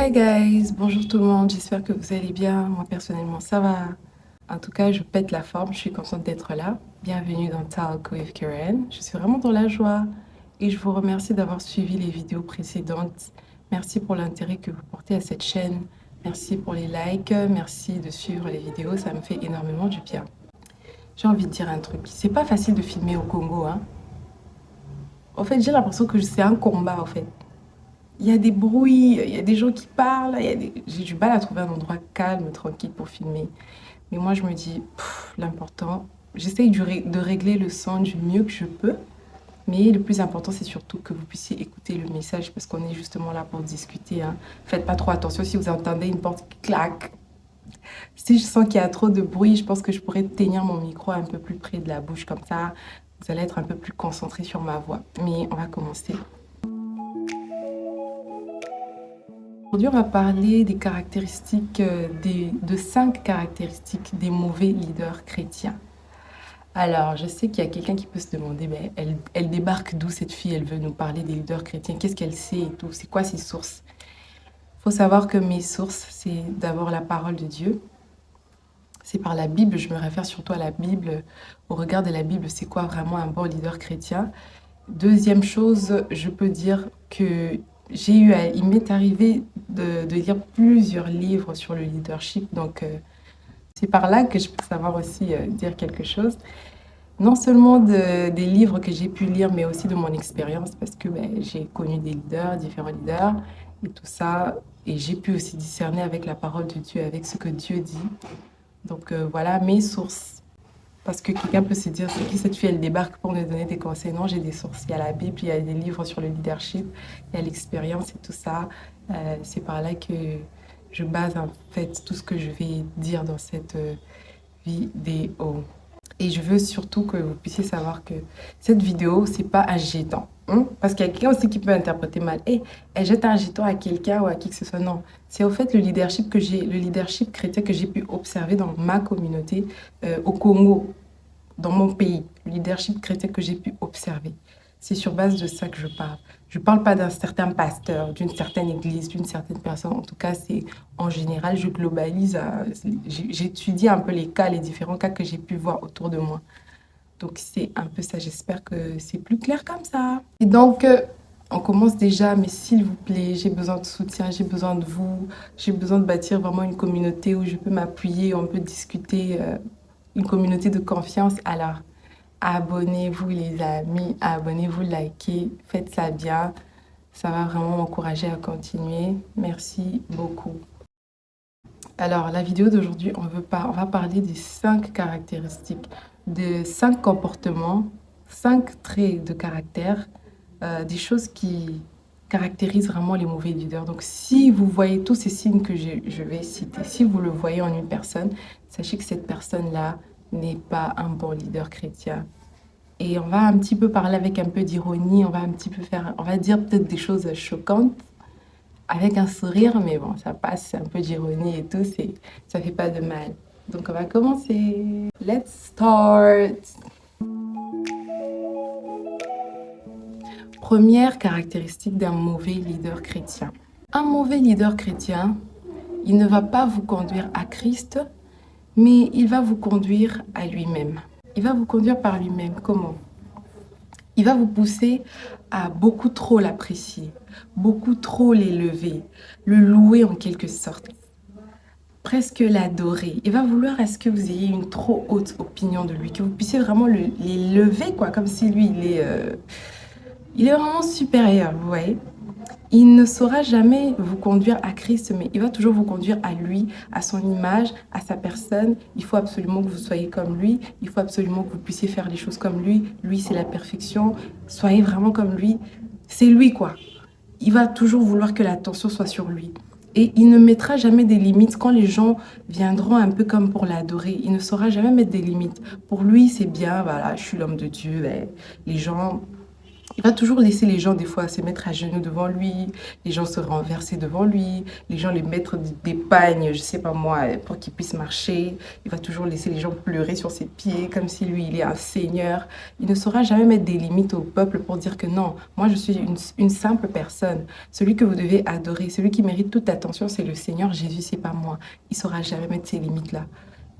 Hi guys, bonjour tout le monde, j'espère que vous allez bien. Moi personnellement ça va. En tout cas, je pète la forme, je suis contente d'être là. Bienvenue dans Talk with Karen. Je suis vraiment dans la joie et je vous remercie d'avoir suivi les vidéos précédentes. Merci pour l'intérêt que vous portez à cette chaîne. Merci pour les likes, merci de suivre les vidéos, ça me fait énormément du bien. J'ai envie de dire un truc, c'est pas facile de filmer au Congo, hein. En fait, j'ai l'impression que c'est un combat en fait. Il y a des bruits, il y a des gens qui parlent, j'ai du mal à trouver un endroit calme, tranquille pour filmer. Mais moi, je me dis, l'important, j'essaye de régler le son du mieux que je peux. Mais le plus important, c'est surtout que vous puissiez écouter le message parce qu'on est justement là pour discuter, hein. Faites pas trop attention si vous entendez une porte qui claque. Si je sens qu'il y a trop de bruit, je pense que je pourrais tenir mon micro un peu plus près de la bouche comme ça. Vous allez être un peu plus concentré sur ma voix. Mais on va commencer. Aujourd'hui, on va parler des caractéristiques, de 5 caractéristiques des mauvais leaders chrétiens. Alors, je sais qu'il y a quelqu'un qui peut se demander, mais elle débarque d'où cette fille? Elle veut nous parler des leaders chrétiens. Qu'est-ce qu'elle sait et tout? C'est quoi ses sources? Il faut savoir que mes sources, c'est d'abord la parole de Dieu. C'est par la Bible, je me réfère surtout à la Bible. Au regard de la Bible, c'est quoi vraiment un bon leader chrétien? Deuxième chose, je peux dire que il m'est arrivé de lire plusieurs livres sur le leadership, donc c'est par là que je peux savoir aussi dire quelque chose. Non seulement des livres que j'ai pu lire, mais aussi de mon expérience, parce que j'ai connu des leaders, différents leaders, et tout ça, et j'ai pu aussi discerner avec la parole de Dieu, avec ce que Dieu dit. Donc voilà mes sources. Parce que quelqu'un peut se dire, c'est qui cette fille, elle débarque pour me donner des conseils. Non, j'ai des sources. Il y a la Bible, il y a des livres sur le leadership, il y a l'expérience et tout ça. C'est par là que je base en fait tout ce que je vais dire dans cette vidéo. Et je veux surtout que vous puissiez savoir que cette vidéo, c'est pas un jeton. Hein? Parce qu'il y a quelqu'un aussi qui peut interpréter mal. Et elle jette un jeton à quelqu'un ou à qui que ce soit. Non, c'est au fait le leadership chrétien que j'ai pu observer dans ma communauté au Congo, dans mon pays. Le leadership chrétien que j'ai pu observer. C'est sur base de ça que je parle. Je ne parle pas d'un certain pasteur, d'une certaine église, d'une certaine personne. En tout cas, c'est en général, je globalise. J'étudie un peu les cas, les différents cas que j'ai pu voir autour de moi. Donc, c'est un peu ça. J'espère que c'est plus clair comme ça. Et donc, on commence déjà, mais s'il vous plaît, j'ai besoin de soutien, j'ai besoin de vous. J'ai besoin de bâtir vraiment une communauté où je peux m'appuyer, on peut discuter, une communauté de confiance. Alors, abonnez-vous les amis, abonnez-vous, likez, faites ça bien. Ça va vraiment m'encourager à continuer. Merci beaucoup. Alors, la vidéo d'aujourd'hui, on va parler des 5 caractéristiques, des 5 comportements, 5 traits de caractère, des choses qui caractérisent vraiment les mauvais leaders. Donc, si vous voyez tous ces signes que je vais citer, si vous le voyez en une personne, sachez que cette personne-là n'est pas un bon leader chrétien. Et on va un petit peu parler avec un peu d'ironie, on va dire peut-être des choses choquantes avec un sourire, mais bon, ça passe, un peu d'ironie et tout, ça fait pas de mal. Donc on va commencer. Let's start. Première caractéristique d'un mauvais leader chrétien. Un mauvais leader chrétien, il ne va pas vous conduire à Christ, mais il va vous conduire à lui-même. Il va vous conduire par lui-même. Comment? Il va vous pousser à beaucoup trop l'apprécier, beaucoup trop l'élever, le louer en quelque sorte, presque l'adorer. Il va vouloir à ce que vous ayez une trop haute opinion de lui, que vous puissiez vraiment l'élever, quoi, comme si lui, il est vraiment supérieur, vous voyez. Il ne saura jamais vous conduire à Christ, mais il va toujours vous conduire à lui, à son image, à sa personne. Il faut absolument que vous soyez comme lui. Il faut absolument que vous puissiez faire les choses comme lui. Lui, c'est la perfection. Soyez vraiment comme lui. C'est lui, quoi. Il va toujours vouloir que l'attention soit sur lui. Et il ne mettra jamais des limites. Quand les gens viendront un peu comme pour l'adorer, il ne saura jamais mettre des limites. Pour lui, c'est bien, voilà, je suis l'homme de Dieu. Les gens... Il va toujours laisser les gens, des fois, se mettre à genoux devant lui, les gens se renverser devant lui, les gens les mettre des pagnes, je sais pas moi, pour qu'ils puissent marcher. Il va toujours laisser les gens pleurer sur ses pieds, comme si lui, il est un seigneur. Il ne saura jamais mettre des limites au peuple pour dire que non, moi, je suis une simple personne. Celui que vous devez adorer, celui qui mérite toute attention, c'est le Seigneur Jésus, c'est pas moi. Il saura jamais mettre ces limites-là.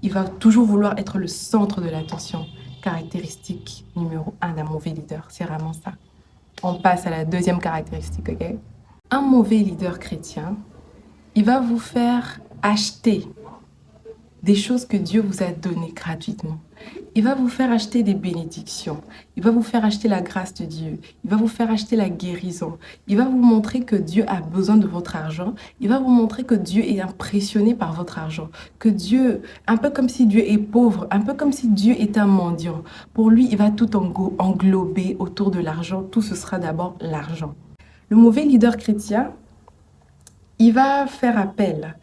Il va toujours vouloir être le centre de l'attention. Caractéristique numéro un d'un mauvais leader, c'est vraiment ça. On passe à la deuxième caractéristique, ok? Un mauvais leader chrétien, il va vous faire acheter des choses que Dieu vous a données gratuitement. Il va vous faire acheter des bénédictions. Il va vous faire acheter la grâce de Dieu. Il va vous faire acheter la guérison. Il va vous montrer que Dieu a besoin de votre argent. Il va vous montrer que Dieu est impressionné par votre argent. Que Dieu, un peu comme si Dieu est pauvre, un peu comme si Dieu est un mendiant. Pour lui, il va tout englober autour de l'argent. Tout ce sera d'abord l'argent. Le mauvais leader chrétien, il va faire appel.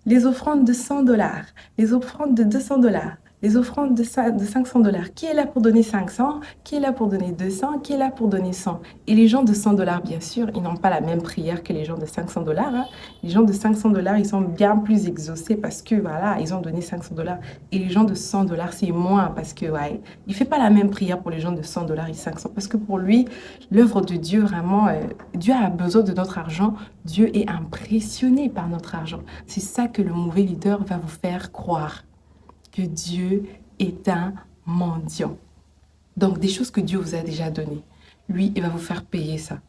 Les offrandes de 100 dollars, les offrandes de 200 dollars, les offrandes de 500 dollars. Qui est là pour donner 500? Qui est là pour donner 200? Qui est là pour donner 100? Et les gens de 100 dollars, bien sûr, ils n'ont pas la même prière que les gens de 500 dollars. Hein. Les gens de 500 dollars, ils sont bien plus exaucés parce que, voilà, ils ont donné 500 dollars. Et les gens de 100 dollars, c'est moins parce que, ouais, il ne fait pas la même prière pour les gens de 100 dollars et 500. Parce que pour lui, l'œuvre de Dieu, vraiment, Dieu a besoin de notre argent. Dieu est impressionné par notre argent. C'est ça que le mauvais leader va vous faire croire. Que Dieu est un mendiant. Donc, des choses que Dieu vous a déjà données. Lui, il va vous faire payer ça.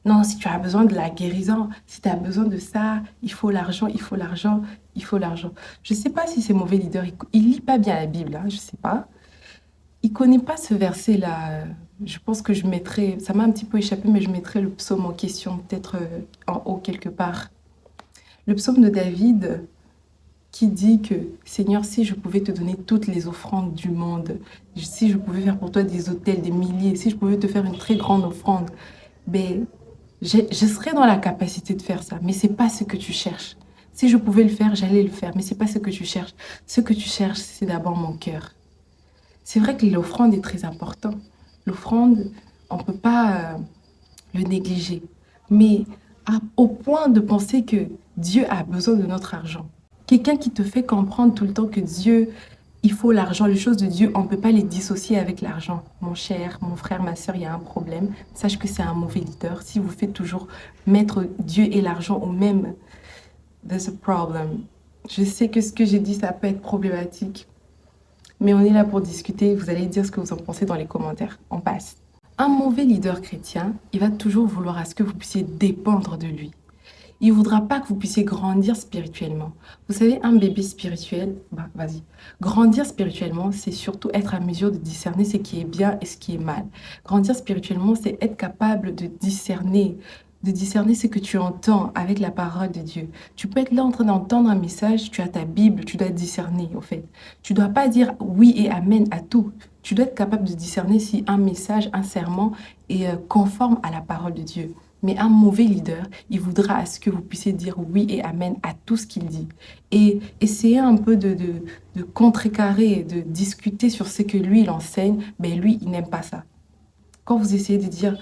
Non, si tu as besoin de la guérison, si tu as besoin de ça, il faut l'argent, il faut l'argent, il faut l'argent. Je ne sais pas si ces mauvais leaders, il ne lit pas bien la Bible, hein, je ne sais pas. Il ne connaît pas ce verset-là. Je pense que je mettrai, ça m'a un petit peu échappé, mais je mettrai le psaume en question, peut-être en haut quelque part. Le psaume de David qui dit que, Seigneur, si je pouvais te donner toutes les offrandes du monde, si je pouvais faire pour toi des autels, des milliers, si je pouvais te faire une très grande offrande, ben, je serais dans la capacité de faire ça. Mais ce n'est pas ce que tu cherches. Si je pouvais le faire, j'allais le faire. Mais ce n'est pas ce que tu cherches. Ce que tu cherches, c'est d'abord mon cœur. C'est vrai que l'offrande est très importante. L'offrande, on ne peut pas le négliger. Mais au point de penser que Dieu a besoin de notre argent. Quelqu'un qui te fait comprendre tout le temps que Dieu, il faut l'argent, les choses de Dieu, on ne peut pas les dissocier avec l'argent. Mon cher, mon frère, ma soeur, il y a un problème. Sache que c'est un mauvais leader. Si vous faites toujours mettre Dieu et l'argent au même, there's a problem. Je sais que ce que j'ai dit, ça peut être problématique. Mais on est là pour discuter. Vous allez dire ce que vous en pensez dans les commentaires. On passe. Un mauvais leader chrétien, il va toujours vouloir à ce que vous puissiez dépendre de lui. Il ne voudra pas que vous puissiez grandir spirituellement. Vous savez, un bébé spirituel, bah, vas-y. Grandir spirituellement, c'est surtout être à mesure de discerner ce qui est bien et ce qui est mal. Grandir spirituellement, c'est être capable de discerner ce que tu entends avec la parole de Dieu. Tu peux être là en train d'entendre un message, tu as ta Bible, tu dois discerner, en fait. Tu ne dois pas dire oui et amen à tout. Tu dois être capable de discerner si un message, un serment est conforme à la parole de Dieu. Mais un mauvais leader, il voudra à ce que vous puissiez dire oui et amen à tout ce qu'il dit. Et essayer un peu de contrecarrer, de discuter sur ce que lui, il enseigne, ben lui, il n'aime pas ça. Quand vous essayez de dire,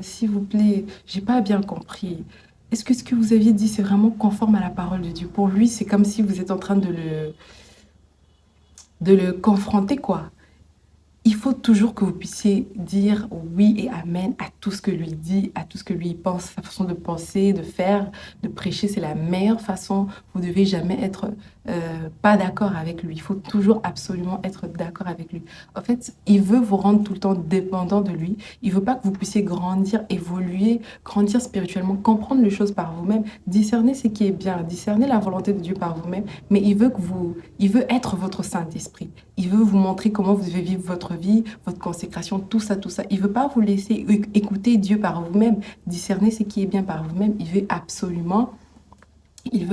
s'il vous plaît, j'ai pas bien compris, est-ce que ce que vous aviez dit, c'est vraiment conforme à la parole de Dieu? Pour lui, c'est comme si vous êtes en train de le confronter, quoi. Il faut toujours que vous puissiez dire oui et amen à tout ce que lui dit, à tout ce que lui pense, sa façon de penser, de faire, de prêcher. C'est la meilleure façon. Vous ne devez jamais être pas d'accord avec lui. Il faut toujours absolument être d'accord avec lui. En fait, il veut vous rendre tout le temps dépendant de lui. Il ne veut pas que vous puissiez grandir, évoluer, grandir spirituellement, comprendre les choses par vous-même, discerner ce qui est bien, discerner la volonté de Dieu par vous-même. Mais il veut être votre Saint-Esprit. Il veut vous montrer comment vous devez vivre votre vie, votre consécration, tout ça, tout ça. Il ne veut pas vous laisser écouter Dieu par vous-même, discerner ce qui est bien par vous-même. Il veut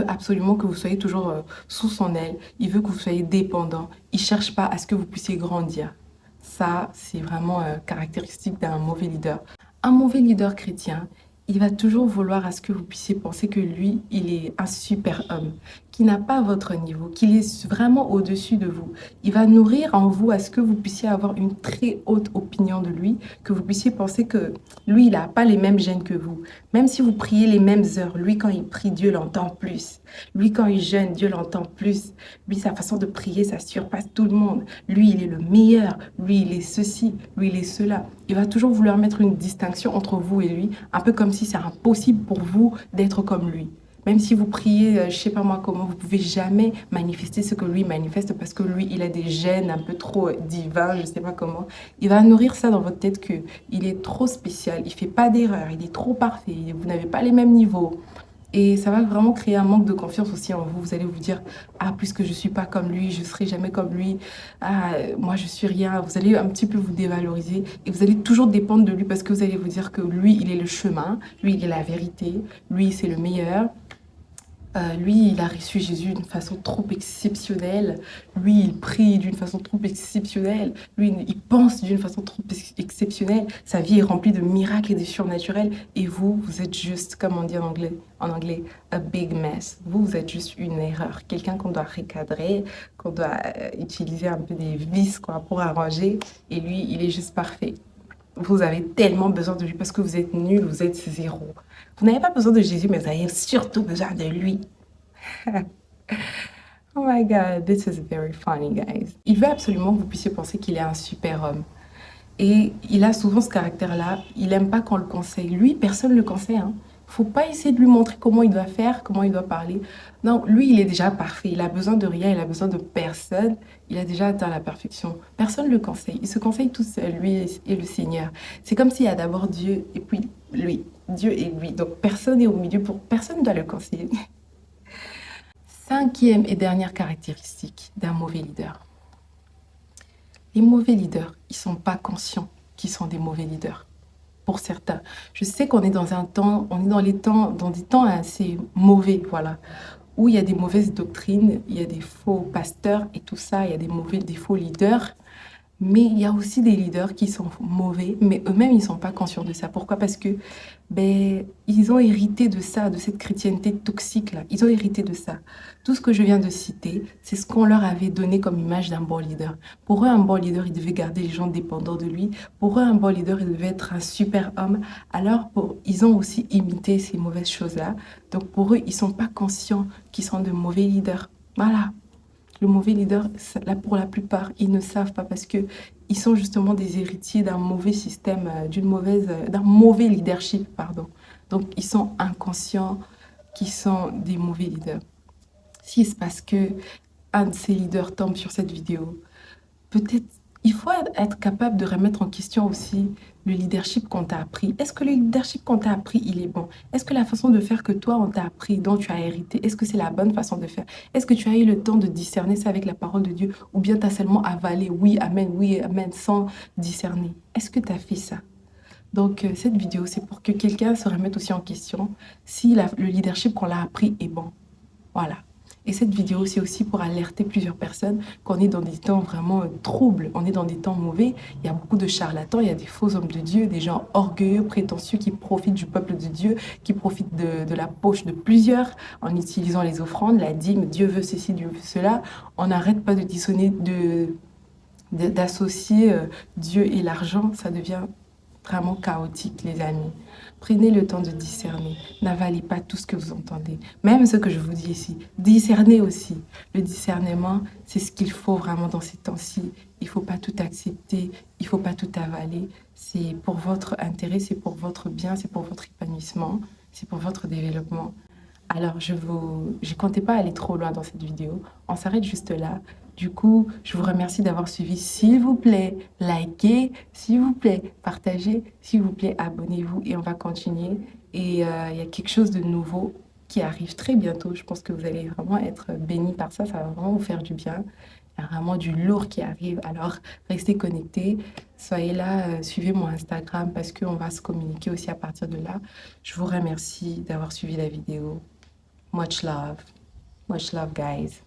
absolument que vous soyez toujours sous son aile. Il veut que vous soyez dépendant. Il ne cherche pas à ce que vous puissiez grandir. Ça, c'est vraiment caractéristique d'un mauvais leader. Un mauvais leader chrétien, il va toujours vouloir à ce que vous puissiez penser que lui, il est un super homme, qui n'a pas votre niveau, qu'il est vraiment au-dessus de vous. Il va nourrir en vous à ce que vous puissiez avoir une très haute opinion de lui, que vous puissiez penser que lui, il n'a pas les mêmes gènes que vous. Même si vous priez les mêmes heures, lui, quand il prie, Dieu l'entend plus. Lui, quand il jeûne, Dieu l'entend plus. Lui, sa façon de prier, ça surpasse tout le monde. Lui, il est le meilleur. Lui, il est ceci. Lui, il est cela. Il va toujours vouloir mettre une distinction entre vous et lui, un peu comme si c'est impossible pour vous d'être comme lui. Même si vous priez, je sais pas moi comment, vous pouvez jamais manifester ce que lui manifeste parce que lui, il a des gènes un peu trop divins, je sais pas comment. Il va nourrir ça dans votre tête que il est trop spécial, il fait pas d'erreur, il est trop parfait, vous n'avez pas les mêmes niveaux. Et ça va vraiment créer un manque de confiance aussi en vous. Vous allez vous dire, ah, puisque je suis pas comme lui, je serai jamais comme lui. Ah, moi, je suis rien. Vous allez un petit peu vous dévaloriser et vous allez toujours dépendre de lui parce que vous allez vous dire que lui, il est le chemin, lui, il est la vérité, lui, c'est le meilleur. Lui, il a reçu Jésus d'une façon trop exceptionnelle. Lui, il prie d'une façon trop exceptionnelle. Lui, il pense d'une façon trop exceptionnelle. Sa vie est remplie de miracles et de surnaturels. Et vous, vous êtes juste, comme on dit en anglais, a big mess. Vous, vous êtes juste une erreur. Quelqu'un qu'on doit recadrer, qu'on doit utiliser un peu des vis quoi, pour arranger. Et lui, il est juste parfait. Vous avez tellement besoin de lui parce que vous êtes nul, vous êtes zéro. Vous n'avez pas besoin de Jésus, mais vous avez surtout besoin de lui. Oh my God, this is very funny, guys. Il veut absolument que vous puissiez penser qu'il est un super homme. Et il a souvent ce caractère-là. Il n'aime pas qu'on le conseille. Lui, personne ne le conseille. Hein. Faut pas essayer de lui montrer comment il doit faire, comment il doit parler. Non, lui, il est déjà parfait. Il a besoin de rien, il a besoin de personne. Il a déjà atteint la perfection. Personne ne le conseille. Il se conseille tout seul, lui et le Seigneur. C'est comme s'il y a d'abord Dieu et puis lui. Dieu et lui. Donc, personne n'est au milieu pour personne ne doit le conseiller. Cinquième et dernière caractéristique d'un mauvais leader. Les mauvais leaders, ils ne sont pas conscients qu'ils sont des mauvais leaders. Pour certains. Je sais qu'on est dans un temps, on est dans des temps assez mauvais, voilà, où il y a des mauvaises doctrines, il y a des faux pasteurs et tout ça, il y a des faux leaders. Mais il y a aussi des leaders qui sont mauvais, mais eux-mêmes, ils ne sont pas conscients de ça. Pourquoi? Parce que ils ont hérité de ça, de cette chrétienté toxique-là. Ils ont hérité de ça. Tout ce que je viens de citer, c'est ce qu'on leur avait donné comme image d'un bon leader. Pour eux, un bon leader, il devait garder les gens dépendants de lui. Pour eux, un bon leader, il devait être un super homme. Alors, ils ont aussi imité ces mauvaises choses-là. Donc, pour eux, ils ne sont pas conscients qu'ils sont de mauvais leaders. Voilà. Le mauvais leader, là, pour la plupart, ils ne savent pas parce que ils sont justement des héritiers d'un mauvais système, d'un mauvais leadership, pardon. Donc, ils sont inconscients qu'ils sont des mauvais leaders. Si c'est parce que un de ces leaders tombe sur cette vidéo, peut-être il faut être capable de remettre en question aussi le leadership qu'on t'a appris. Est-ce que le leadership qu'on t'a appris, il est bon? Est-ce que la façon de faire que toi, on t'a appris, dont tu as hérité, est-ce que c'est la bonne façon de faire? Est-ce que tu as eu le temps de discerner ça avec la parole de Dieu? Ou bien tu as seulement avalé oui, amen, sans discerner? Est-ce que tu as fait ça? Donc, cette vidéo, c'est pour que quelqu'un se remette aussi en question si le leadership qu'on l'a appris est bon. Voilà. Et cette vidéo, c'est aussi pour alerter plusieurs personnes qu'on est dans des temps vraiment troubles, on est dans des temps mauvais. Il y a beaucoup de charlatans, il y a des faux hommes de Dieu, des gens orgueilleux, prétentieux qui profitent du peuple de Dieu, qui profitent de la poche de plusieurs en utilisant les offrandes, la dîme, Dieu veut ceci, Dieu veut cela. On n'arrête pas de dissonner, d'associer Dieu et l'argent, ça devient vraiment chaotique, les amis. Prenez le temps de discerner. N'avalez pas tout ce que vous entendez. Même ce que je vous dis ici. Discernez aussi. Le discernement, c'est ce qu'il faut vraiment dans ces temps-ci. Il ne faut pas tout accepter. Il ne faut pas tout avaler. C'est pour votre intérêt, c'est pour votre bien, c'est pour votre épanouissement, c'est pour votre développement. Alors, je ne comptais pas aller trop loin dans cette vidéo. On s'arrête juste là. Du coup, je vous remercie d'avoir suivi. S'il vous plaît, likez, s'il vous plaît, partagez, s'il vous plaît, abonnez-vous et on va continuer. Et il y a quelque chose de nouveau qui arrive très bientôt. Je pense que vous allez vraiment être bénis par ça. Ça va vraiment vous faire du bien. Il y a vraiment du lourd qui arrive. Alors, restez connectés. Soyez là, suivez mon Instagram parce qu'on va se communiquer aussi à partir de là. Je vous remercie d'avoir suivi la vidéo. Much love, guys.